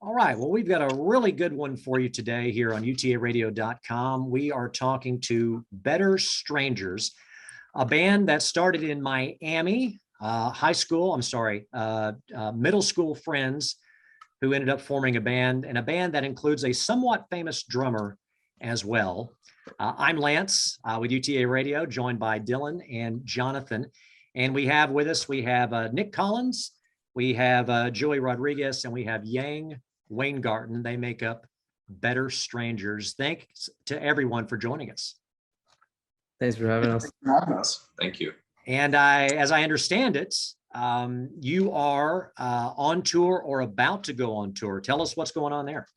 All right. Well, we've got a really good one for you today here on utaradio.com. We are talking to Better Strangers, a band that started in Miami, middle school friends who ended up forming a band, and a band that includes a somewhat famous drummer as well. I'm Lance with UTA Radio, joined by Dylan and Jonathan. And we have with us, Nick Collins, we have Joey Rodriguez, and we have Yang Weingarten. They make up Better Strangers. Thanks to everyone for joining us. Thanks for having us. Thank you. And as I understand it, you are on tour or about to go on tour. Tell us what's going on there.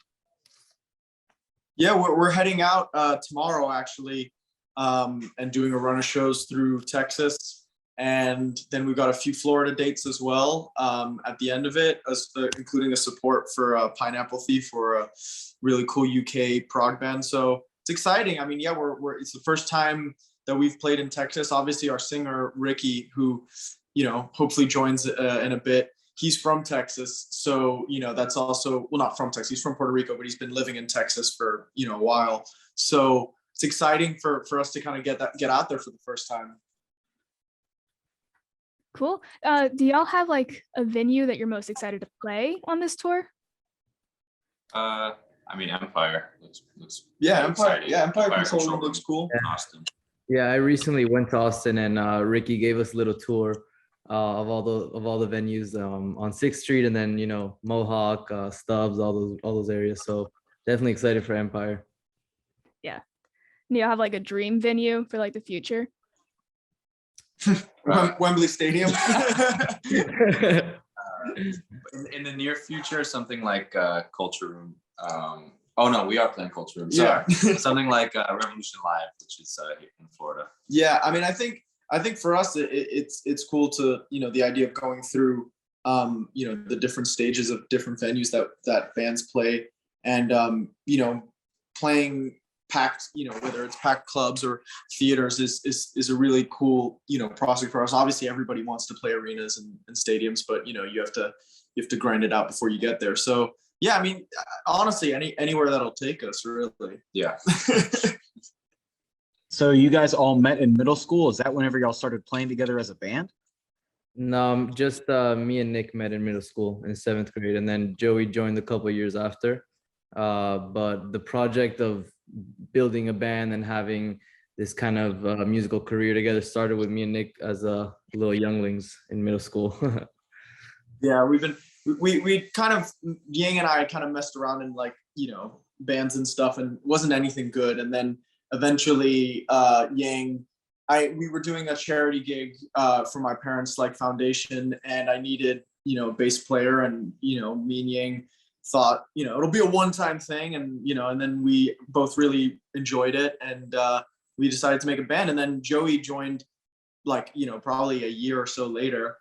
Yeah, we're heading out tomorrow, actually, and doing a run of shows through Texas. And then we've got a few Florida dates as well at the end of it, including a support for Pineapple Thief, or a really cool UK prog band. So it's exciting. I mean, yeah, it's the first time that we've played in Texas. Obviously, our singer, Ricky, who, hopefully joins in a bit, he's from Texas. So, that's also, well, not from Texas, he's from Puerto Rico, but he's been living in Texas for, a while. So it's exciting for us to kind of get out there for the first time. Cool. Do y'all have like a venue that you're most excited to play on this tour? Empire looks yeah, Empire. exciting. Yeah, Empire Control looks cool. Yeah. Austin. Yeah, I recently went to Austin, and Ricky gave us a little tour of all the venues on 6th Street, and then Mohawk, Stubbs, all those areas. So definitely excited for Empire. Yeah. Do y'all have like a dream venue for like the future? Wembley Stadium. In the near future, something like Culture Room. Oh no, we are playing Culture Room. Sorry. Yeah. Something like Revolution Live, which is here in Florida. Yeah, I mean, I think for us it's cool to the idea of going through the different stages of different venues that bands play, and playing packed, whether it's packed clubs or theaters is a really cool prospect for us. Obviously, everybody wants to play arenas and stadiums, but you have to grind it out before you get there. So yeah, I mean, honestly, anywhere that'll take us, really. Yeah. So you guys all met in middle school? Is that whenever y'all started playing together as a band? No, just me and Nick met in middle school in 7th grade, and then Joey joined a couple of years after. But the project of building a band and having this kind of musical career together started with me and Nick as little younglings in middle school. Yeah, we kind of, Yang and I kind of messed around in bands and stuff, and wasn't anything good. And then eventually we were doing a charity gig for my parents' foundation, and I needed bass player, and me and Yang thought it'll be a one-time thing, and and then we both really enjoyed it, and we decided to make a band. And then Joey joined probably a year or so later,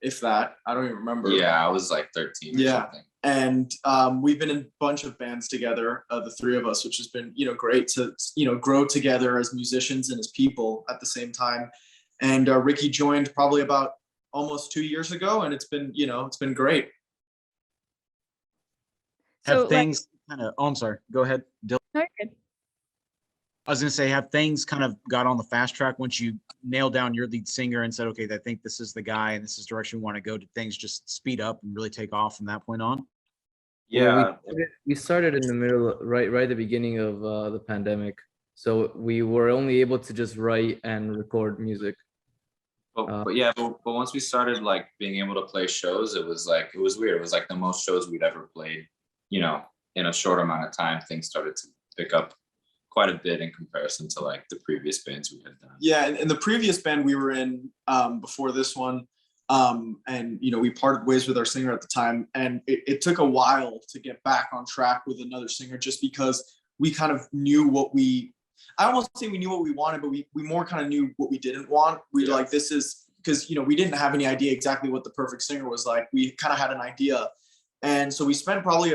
if that. I don't even remember. Yeah, I was 13 or something. And we've been in a bunch of bands together, the three of us, which has been great to grow together as musicians and as people at the same time. And Ricky joined probably about almost 2 years ago, and it's been great. Have things kind of, I'm sorry, go ahead, Dylan. No, you're good. I was going to say, have things kind of got on the fast track once you nailed down your lead singer and said, okay, I think this is the guy and this is the direction we want to go? Did things just speed up and really take off from that point on? Yeah. Well, we started in the middle, right at the beginning of the pandemic. So we were only able to just write and record music. But once we started being able to play shows, it was weird. It was the most shows we'd ever played. In a short amount of time, things started to pick up quite a bit in comparison to the previous bands we had done. Yeah, and the previous band we were in before this one, and we parted ways with our singer at the time, and it took a while to get back on track with another singer, just because we kind of knew I won't say we knew what we wanted, but we more kind of knew what we didn't want. This is because we didn't have any idea exactly what the perfect singer was like. We kind of had an idea. And so we spent probably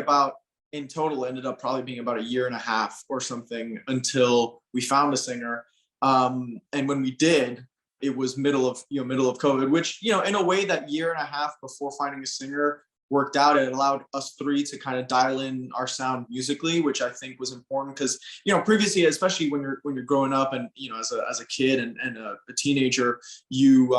in total, ended up probably being about a year and a half or something until we found a singer. And when we did, it was middle of COVID, which, in a way, that year and a half before finding a singer worked out. It allowed us three to kind of dial in our sound musically, which I think was important because, you know, previously, especially when you're growing up and, you know, as a kid and a teenager, you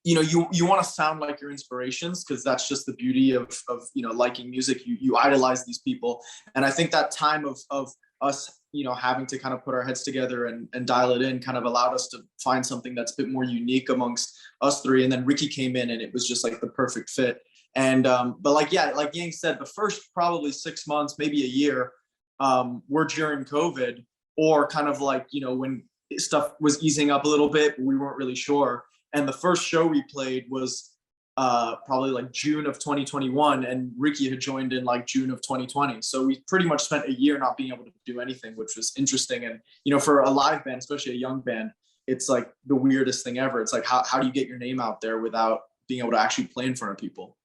you know, you want to sound like your inspirations because that's just the beauty of you know, liking music. You idolize these people, and I think that time of us, you know, having to kind of put our heads together and dial it in kind of allowed us to find something that's a bit more unique amongst us three. And then Ricky came in, and it was just like the perfect fit. And but like, yeah, like Yang said, the first probably 6 months, maybe a year, were during COVID, or kind of like, you know, when stuff was easing up a little bit, but we weren't really sure. And the first show we played was probably like June of 2021, and Ricky had joined in like June of 2020. So we pretty much spent a year not being able to do anything, which was interesting. And, you know, for a live band, especially a young band, it's like the weirdest thing ever. It's like, how do you get your name out there without being able to actually play in front of people?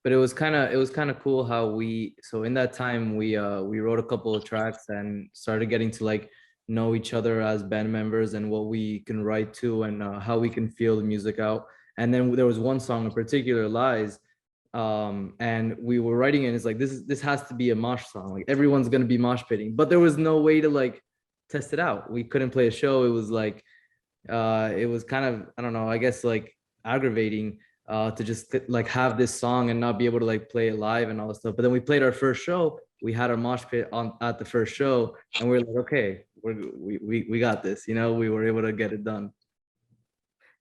But it was kind of cool how so in that time we wrote a couple of tracks and started getting to like know each other as band members and what we can write to and how we can feel the music out. And then there was one song in particular, Lies, and we were writing it, and it's like, this has to be a mosh song, like everyone's gonna be mosh pitting, but there was no way to like test it out. We couldn't play a show. It was like it was kind of, I don't know, I guess like aggravating to just like have this song and not be able to like play it live and all that stuff. But then we played our first show, we had our mosh pit on at the first show, and we were like, okay, we got this, you know, we were able to get it done.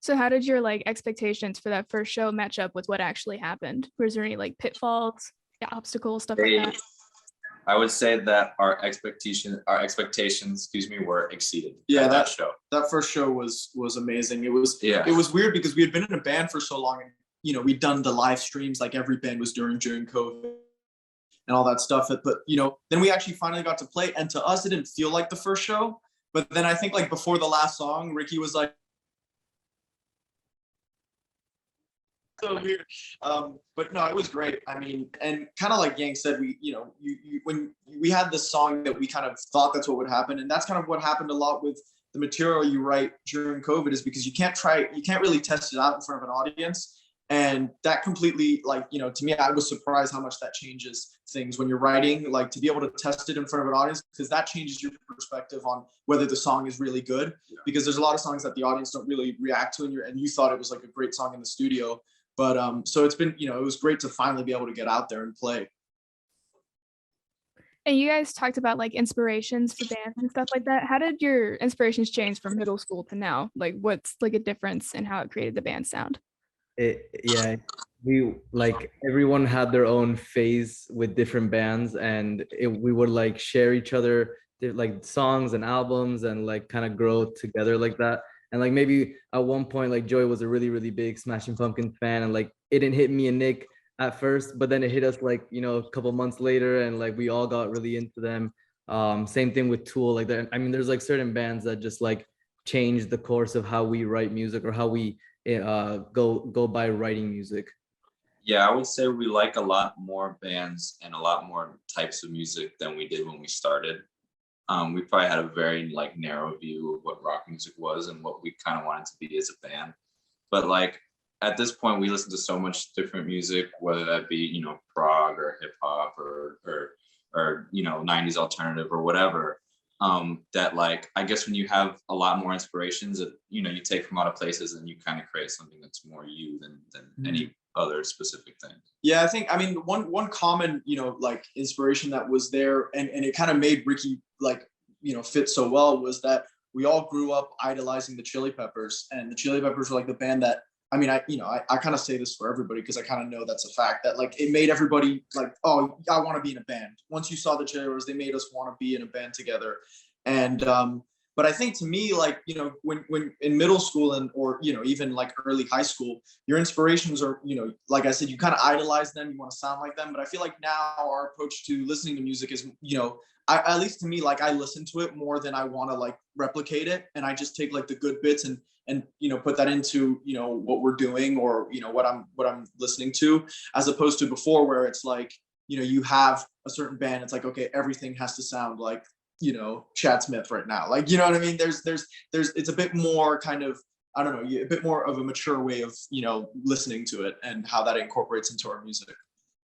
So how did your like expectations for that first show match up with what actually happened? Was there any like pitfalls, obstacles, stuff like that? I would say that our expectations, excuse me, were exceeded. Yeah, that show. That first show was amazing. It was Yeah. It was weird because we had been in a band for so long, and, you know, we'd done the live streams like every band was doing during COVID and all that stuff. But, you know, then we actually finally got to play, and to us it didn't feel like the first show. But then I think like before the last song, Ricky was like, so weird. But no, it was great. I mean, and kind of like Yang said, we, you know, when we had this song that we kind of thought that's what would happen, and that's kind of what happened a lot with the material you write during COVID, is because you can't really test it out in front of an audience. And that completely, like, you know, to me, I was surprised how much that changes things when you're writing, like to be able to test it in front of an audience, because that changes your perspective on whether the song is really good. Yeah. Because there's a lot of songs that the audience don't really react to, and you thought it was like a great song in the studio. But so it's been, you know, it was great to finally be able to get out there and play. And you guys talked about like inspirations for bands and stuff like that. How did your inspirations change from middle school to now? Like what's like a difference in how it created the band sound? Yeah, we like everyone had their own phase with different bands, and we would like share each other like songs and albums and like kind of grow together like that. And like maybe at one point, like Joey was a really, really big Smashing Pumpkins fan, and like it didn't hit me and Nick at first, but then it hit us like, you know, a couple months later, and like we all got really into them. Same thing with Tool. Like I mean, there's like certain bands that just like change the course of how we write music or how we go by writing music. Yeah, I would say we like a lot more bands and a lot more types of music than we did when we started. We probably had a very like narrow view of what rock music was and what we kind of wanted to be as a band. But like at this point, we listen to so much different music, whether that be, you know, prog or hip hop or you know, 90s alternative or whatever. That like, I guess when you have a lot more inspirations that, you know, you take from a lot of places, and you kind of create something that's more you than any other specific thing. Yeah, I think, I mean, one common, you know, like inspiration that was there, and it kind of made Ricky like, you know, fit so well, was that we all grew up idolizing the Chili Peppers, and the Chili Peppers were like the band that, I mean, I kind of say this for everybody because I kind of know that's a fact, that like it made everybody like, oh, I want to be in a band. Once you saw the Chili Peppers, they made us want to be in a band together. And but I think to me, like, you know, when in middle school and, or, you know, even like early high school, your inspirations are, you know, like I said, you kind of idolize them, you want to sound like them. But I feel like now our approach to listening to music is, you know, at least to me, like I listen to it more than I want to like replicate it. And I just take like the good bits and, you know, put that into, you know, what we're doing, or, you know, what I'm listening to, as opposed to before, where it's like, you know, you have a certain band, it's like, okay, everything has to sound like, you know, Chad Smith right now. Like, you know what I mean? There's it's a bit more kind of, I don't know, a bit more of a mature way of, you know, listening to it and how that incorporates into our music.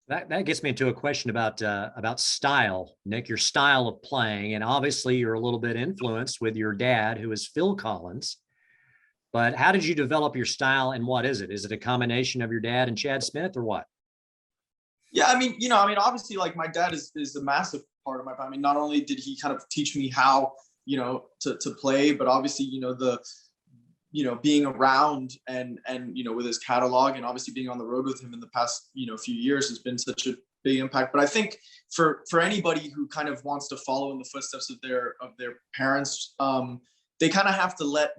That gets me into a question about style, Nick, your style of playing. And obviously you're a little bit influenced with your dad, who is Phil Collins. But how did you develop your style and what is it? Is it a combination of your dad and Chad Smith or what? Yeah, I mean, obviously, like my dad is a massive part of my. I mean, not only did he kind of teach me how, to play, but obviously, being around and with his catalog and obviously being on the road with him in the past, few years has been such a big impact. But I think for anybody who kind of wants to follow in the footsteps of their parents, they kind of have to let,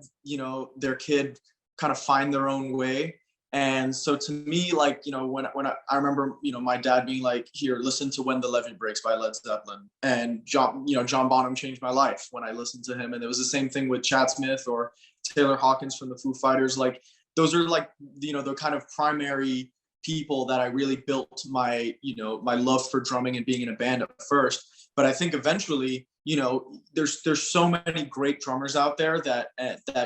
their kid kind of find their own way. And so to me, like, when I remember, my dad being like, here, listen to When the Levee Breaks by Led Zeppelin. And John Bonham changed my life when I listened to him. And it was the same thing with Chad Smith or Taylor Hawkins from the Foo Fighters. Like, those are like, the kind of primary people that I really built my, my love for drumming and being in a band at first. But I think eventually, there's so many great drummers out there that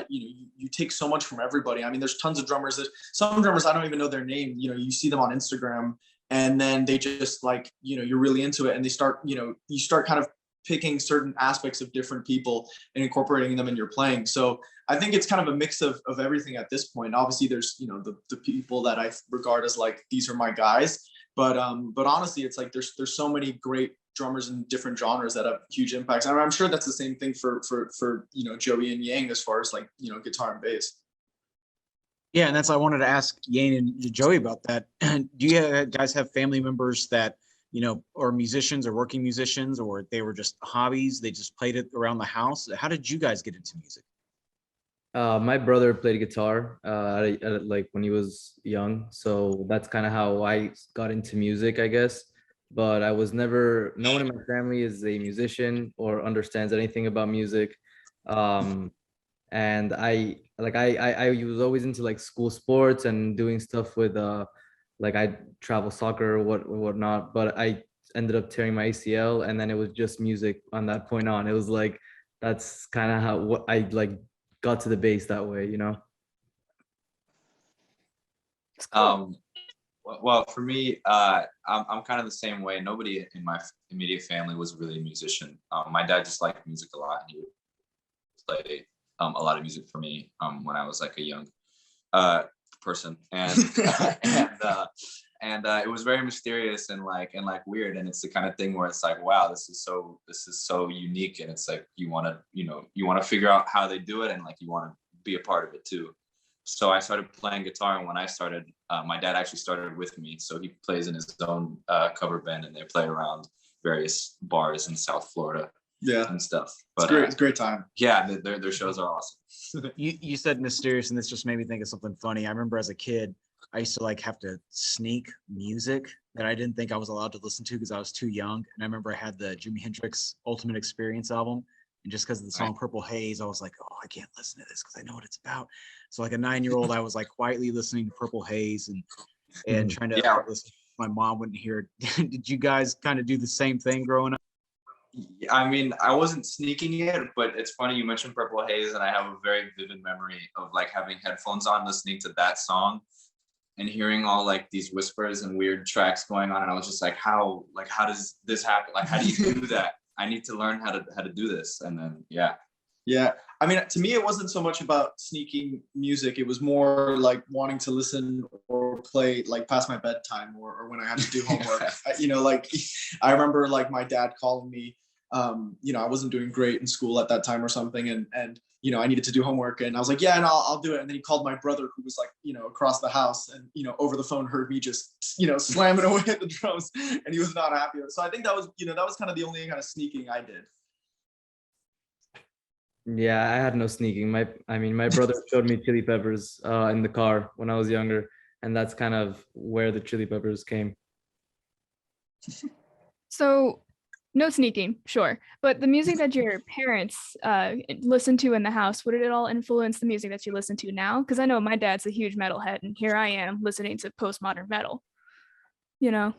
you take so much from everybody. I mean, there's tons of drummers that some drummers I don't even know their name. You see them on Instagram, and then they just like you're really into it, and they start you start kind of picking certain aspects of different people and incorporating them in your playing. So I think it's kind of a mix of everything at this point. Obviously, there's the people that I regard as like these are my guys, but honestly, it's like there's so many great drummers in different genres that have huge impacts. And I'm sure that's the same thing for Joey and Yang as far as like guitar and bass. Yeah, and that's I wanted to ask Yane and Joey about that. Do you guys have family members that are musicians or working musicians, or they were just hobbies? They just played it around the house. How did you guys get into music? My brother played guitar like when he was young, so that's kind of how I got into music, I guess. But I was never, no one in my family is a musician or understands anything about music. And I was always into like school sports and doing stuff with like I travel soccer or whatnot, but I ended up tearing my ACL, and then it was just music on that point on. It was like that's kind of how what I like got to the bass that way, Well, for me, I'm kind of the same way. Nobody in my immediate family was really a musician. My dad just liked music a lot, and he would play a lot of music for me when I was like a young person, and and it was very mysterious and like weird. And it's the kind of thing where it's like, wow, this is so unique, and it's like you want to figure out how they do it, and like you want to be a part of it too. So I started playing guitar, and when I started, my dad actually started with me. So he plays in his own cover band, and they play around various bars in South Florida, and stuff. But it's a great time. Yeah, their shows are awesome. You said mysterious, and this just made me think of something funny. I remember as a kid, I used to like have to sneak music that I didn't think I was allowed to listen to because I was too young. And I remember I had the Jimi Hendrix Ultimate Experience album. And just because of the song Purple Haze, I was like, oh, I can't listen to this because I know what it's about. So like a 9-year-old, I was like quietly listening to Purple Haze and trying to listen. My mom wouldn't hear it. Did you guys kind of do the same thing growing up? I mean, I wasn't sneaking it, but it's funny you mentioned Purple Haze, and I have a very vivid memory of like having headphones on, listening to that song and hearing all like these whispers and weird tracks going on. And I was just like, how does this happen? Like, how do you do that? I need to learn how to do this. And then, yeah. I mean, to me, it wasn't so much about sneaking music. It was more like wanting to listen or play like past my bedtime or when I had to do homework. Like I remember like my dad calling me, I wasn't doing great in school at that time or something. And I needed to do homework, and I was like, yeah, and I'll do it. And then he called my brother, who was like, across the house, and, over the phone heard me just, slamming away at the drums, and he was not happy. So I think that was kind of the only kind of sneaking I did. Yeah, I had no sneaking. My brother showed me Chili Peppers in the car when I was younger, and that's kind of where the Chili Peppers came. So no sneaking, sure. But the music that your parents listened to in the house, would it at all influence the music that you listen to now? Because I know my dad's a huge metalhead, and here I am listening to postmodern metal. I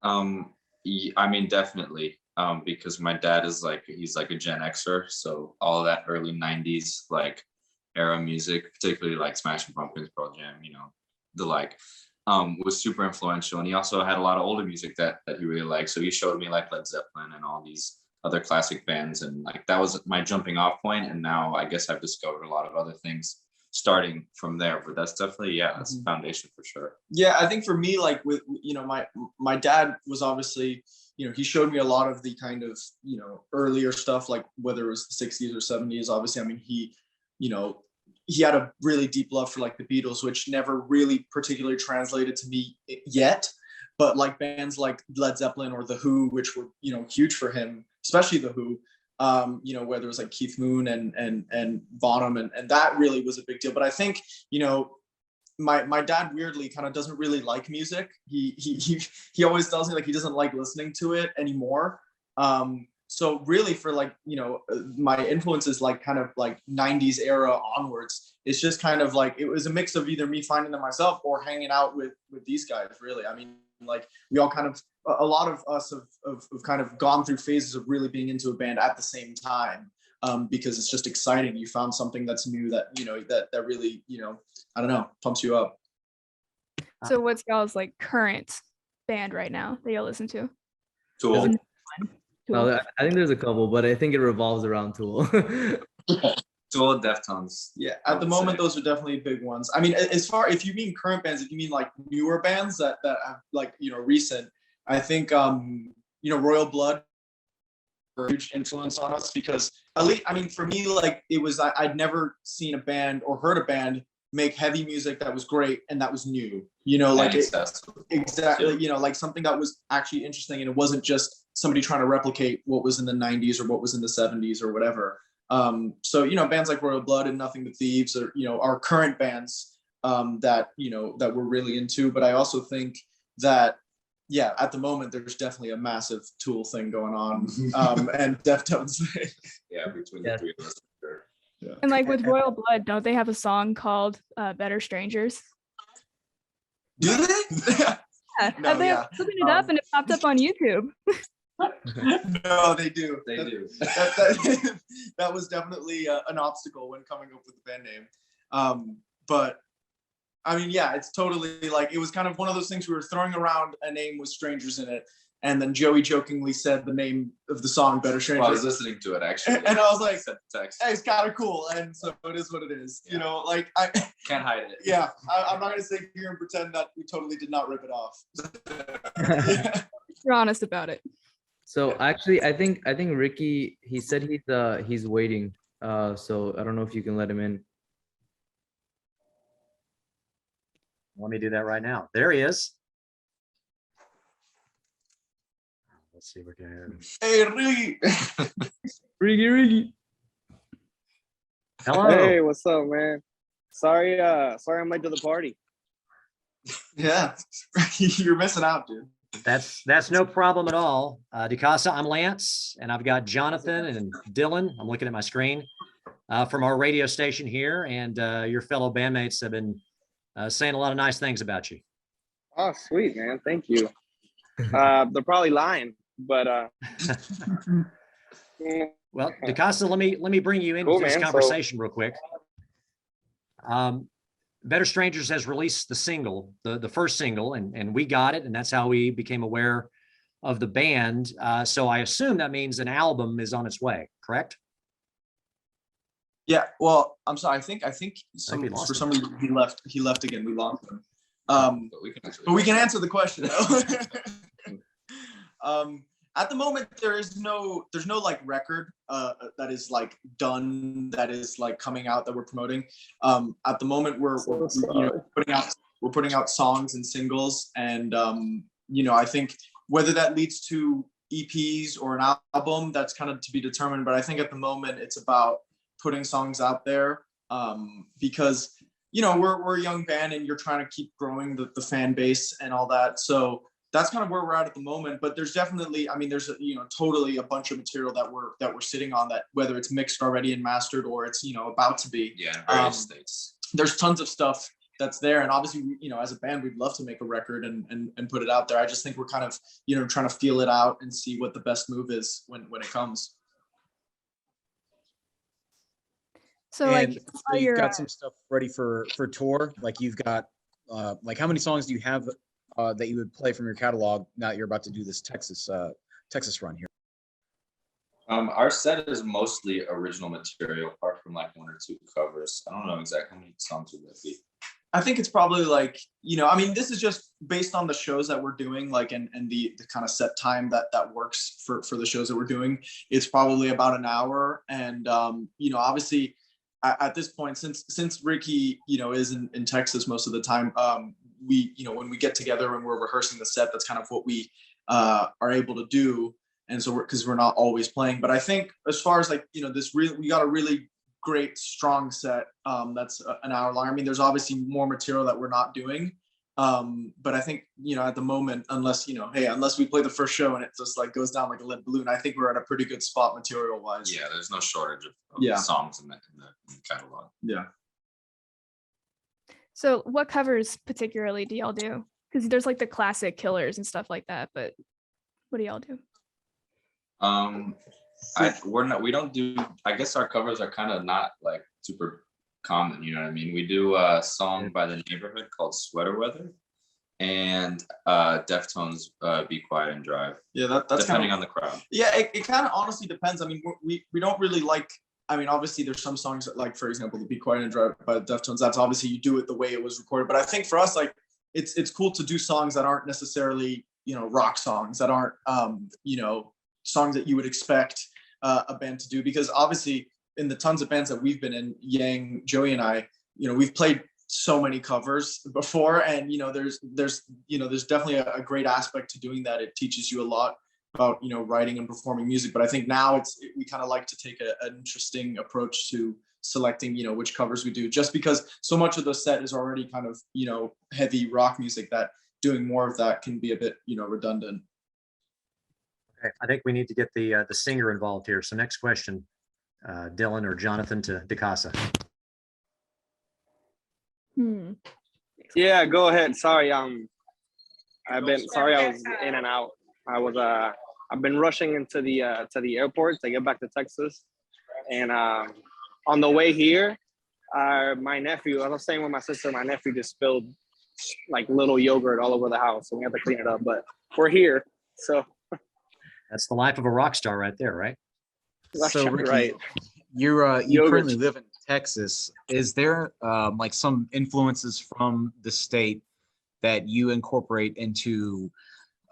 mean, definitely. Because my dad is he's like a Gen Xer, so all of that early 90s like era music, particularly like Smashing Pumpkins, Pearl Jam, the like was super influential. And he also had a lot of older music that he really liked. So he showed me like Led Zeppelin and all these other classic bands, and like that was my jumping off point. And now I guess I've discovered a lot of other things starting from there. But that's definitely, yeah, that's a foundation for sure. Yeah, I think for me, like with, you know, my dad was obviously, you know, he showed me a lot of the kind of, you know, earlier stuff, like whether it was the 60s or 70s. Obviously, I mean, he, you know, he had a really deep love for like the Beatles, which never really particularly translated to me yet. But like bands like Led Zeppelin or The Who, which were, you know, huge for him, especially The Who, you know, where there was like Keith Moon and Bonham, and that really was a big deal. But I think, you know, my dad weirdly kind of doesn't really like music. He always tells me like he doesn't like listening to it anymore. So really for like, you know, my influences like kind of like 90s era onwards, it's just kind of like, it was a mix of either me finding them myself or hanging out with these guys, really. I mean, like we all kind of, a lot of us have kind of gone through phases of really being into a band at the same time, because it's just exciting. You found something that's new that, you know, that really, you know, I don't know, pumps you up. So what's y'all's like current band right now that y'all listen to? Tool. No, I think there's a couple, but I think it revolves around Tool. Tool, Deftones. Yeah, at the moment, those are definitely big ones. I mean, as far, if you mean current bands, if you mean like newer bands that have like, you know, recent, I think, you know, Royal Blood were a huge influence on us, because at least, I mean, for me, like it was, I'd never seen a band or heard a band make heavy music that was great and that was new, you know, like exactly, you know, like something that was actually interesting, and it wasn't just somebody trying to replicate what was in the 90s or what was in the 70s or whatever. So, you know, bands like Royal Blood and Nothing But Thieves are, you know, are current bands that, you know, that we're really into. But I also think that, yeah, at the moment, there's definitely a massive Tool thing going on, and Deftones. Yeah, between the three of us, for sure. Yeah. And like with Royal Blood, don't they have a song called Better Strangers? Do they? Yeah. No, They yeah. opened it up and it popped up on YouTube. No, they do. They do. That was definitely an obstacle when coming up with the band name. But I mean, yeah, it's totally like, it was kind of one of those things we were throwing around a name with strangers in it. And then Joey jokingly said the name of the song, Better Strangers. Well, I was listening to it actually. And I was like, sent the text. hey, it's kind of cool. And so it is what it is. You know, like I Can't hide it. yeah, I'm not gonna sit here and pretend that we totally did not rip it off. Yeah. We're honest about it. So actually, I think Ricky, he said he's waiting. So I don't know if you can let him in. Let me do that right now. There he is. Let's see if we can. Hey, Ricky. Ricky. Hello. Hey, what's up, man? Sorry I'm late to the party. Yeah, you're missing out, dude. That's no problem at all. DeCasa, I'm Lance, and I've got Jonathan and Dylan. I'm looking at my screen from our radio station here, and your fellow bandmates have been saying a lot of nice things about you. Oh, sweet, man. Thank you. They're probably lying, but Well, DeCasa, let me bring you into Cool, this man. conversation real quick. Better Strangers has released the single, the first single, and we got it, and that's how we became aware of the band. So I assume that means an album is on its way, correct? Yeah, well, I'm sorry. I think we lost for him. some reason he left again. We lost him. But we can answer the But we can answer the question though. At the moment, there's no like record that is like done, that is like coming out that we're promoting. At the moment, we're you know, putting out songs and singles, and you know, I think whether that leads to EPs or an album, that's kind of to be determined. But I think at the moment, it's about putting songs out there, because you know, we're a young band and you're trying to keep growing the fan base and all that. So that's kind of where we're at the moment. But there's definitely, I mean, there's you know, totally a bunch of material that we're sitting on, that whether it's mixed already and mastered or it's, you know, about to be. Yeah, in various states. There's tons of stuff that's there, and obviously, you know, as a band, we'd love to make a record and put it out there. I just think we're kind of, you know, trying to feel it out and see what the best move is when it comes. So like, And so you've got some stuff ready for tour. Like you've got like how many songs do you have that you would play from your catalog now that you're about to do this Texas run here? Our set is mostly original material, apart from like one or two covers. I don't know exactly how many songs would that be. I think it's probably like, I mean, this is just based on the shows that we're doing, like, and the kind of set time that works for the shows that we're doing. It's probably about an hour. And, obviously at this point, since Ricky, is in Texas most of the time, we, when we get together and we're rehearsing the set, that's kind of what we are able to do. And so because we're not always playing, but I think as far as like, we got a really great strong set that's an hour long. I mean, there's obviously more material that we're not doing, but I think at the moment, unless we play the first show and it just like goes down like a lead balloon, I think we're at a pretty good spot material wise. Yeah, there's no shortage of songs in the catalog. Yeah. So what covers particularly do y'all do? Because there's like the classic Killers and stuff like that, but what do y'all do? We don't do, I guess our covers are kind of not like super common, you know what I mean? We do a song by The Neighborhood called Sweater Weather, and Deftones Be Quiet and Drive. Yeah, that's depending on the crowd. Yeah, it kind of honestly depends. I mean, we don't really like, I mean, obviously there's some songs that, like, for example, the Be Quiet and Drive by Deftones, that's obviously you do it the way it was recorded. But I think for us, like, it's cool to do songs that aren't necessarily, rock songs, that aren't, songs that you would expect a band to do, because obviously in the tons of bands that we've been in, Yang, Joey, and I, we've played so many covers before, and there's definitely a great aspect to doing that. It teaches you a lot about writing and performing music. But I think now we kind of like to take an interesting approach to selecting which covers we do, just because so much of the set is already kind of heavy rock music that doing more of that can be a bit redundant. Okay, I think we need to get the singer involved here. So next question, Dylan or Jonathan to DeCasa. Yeah, go ahead. Sorry, I was in and out. I've been rushing into the airport to get back to Texas, and on the way here, my nephew, I was staying with my sister. My nephew just spilled like little yogurt all over the house, so we have to clean it up. But we're here, so. That's the life of a rock star right there, right? So Ricky, right. you Yogurt. currently live in Texas. Is there like some influences from the state that you incorporate into,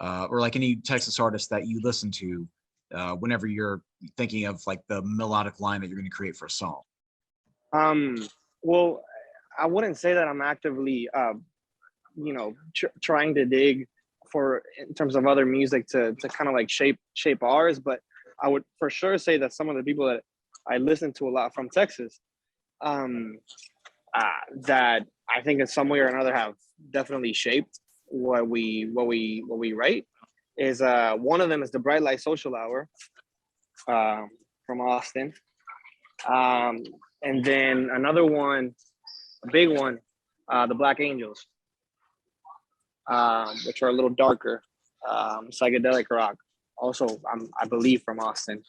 or like any Texas artist that you listen to whenever you're thinking of like the melodic line that you're going to create for a song? Well, I wouldn't say that I'm actively, trying to dig in terms of other music to kind of like shape ours, but I would for sure say that some of the people that I listen to a lot from Texas, that I think in some way or another have definitely shaped what we write, is one of them is the Bright Light Social Hour from Austin, and then another one, a big one, the Black Angels, which are a little darker, psychedelic rock. Also, I believe from Austin.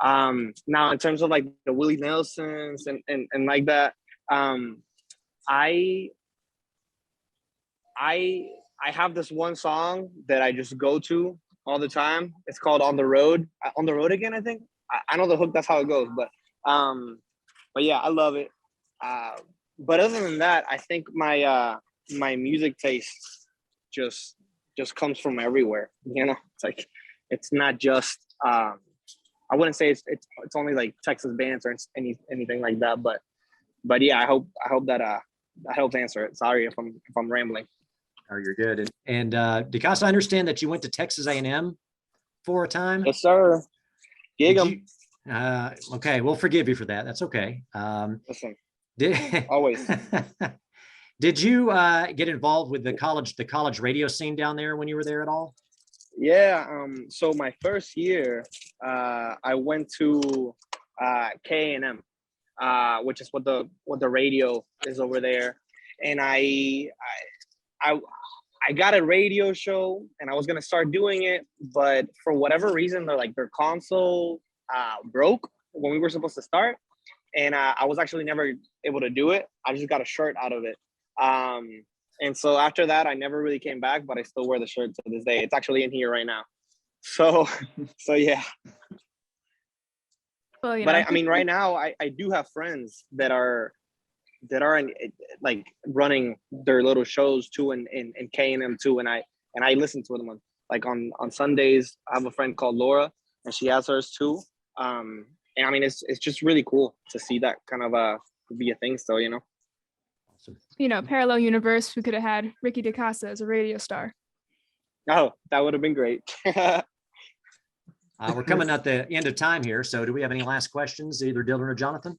Now, in terms of like the Willie Nelsons and like that, I have this one song that I just go to all the time. It's called "On the Road." On the Road Again, I think. I know the hook. That's how it goes. But yeah, I love it. But other than that, I think my music taste just comes from everywhere. It's like, it's not just I wouldn't say it's only like Texas bands or anything like that, but yeah, I hope that helps answer it. Sorry if I'm rambling. Oh, you're good. And DeCasa, I understand that you went to Texas A&M for a time. Yes, sir. Gig 'em. Okay, we'll forgive you for that. That's okay. Listen, Did, always. Did you get involved with the college radio scene down there when you were there at all? Yeah. So my first year, I went to K&M, which is what the radio is over there, and I got a radio show, and I was gonna start doing it, but for whatever reason, their console broke when we were supposed to start, and I was actually never able to do it. I just got a shirt out of it. And so after that, I never really came back, but I still wear the shirt to this day. It's actually in here right now. So, so yeah. Well, you But know, I mean, right now, I do have friends that are in, like running their little shows too, and K&M too, and I listen to them on Sundays. I have a friend called Laura, and she has hers too. And I mean, it's just really cool to see that kind of be a thing still, you know. you know, parallel universe, we could have had Ricky DeCosta as a radio star. Oh, that would have been great. We're coming at the end of time here. So do we have any last questions, either Dylan or Jonathan?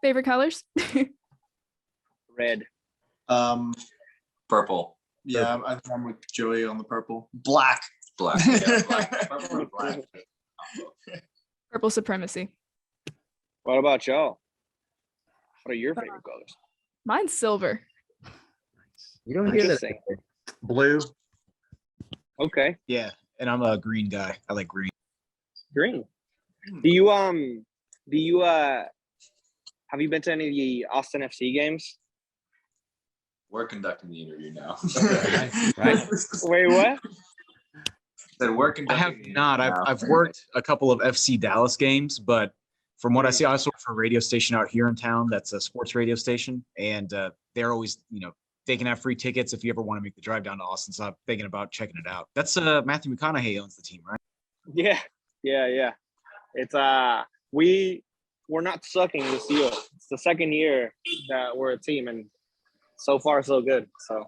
Favorite colors? Red. Purple. Yeah, I'm with Joey on the purple. Black. Black. Yeah, black. Purple or black. Purple supremacy. What about y'all? What are your favorite colors? Mine's silver. You don't hear that. Interesting. Blue. Okay, Yeah, and I'm a green guy. I like green. green. Do you have you been to any of the Austin FC games? We're conducting the interview now. Right. Wait, what? Said we're I conducting have the interview not. now. I've worked a couple of FC Dallas games, but from what I see, I also work for a radio station out here in town. That's a sports radio station, and they're always, they can have free tickets if you ever want to make the drive down to Austin. So I'm thinking about checking it out. That's Matthew McConaughey owns the team, right? Yeah. It's we're not sucking this year. It's the second year that we're a team, and so far so good. So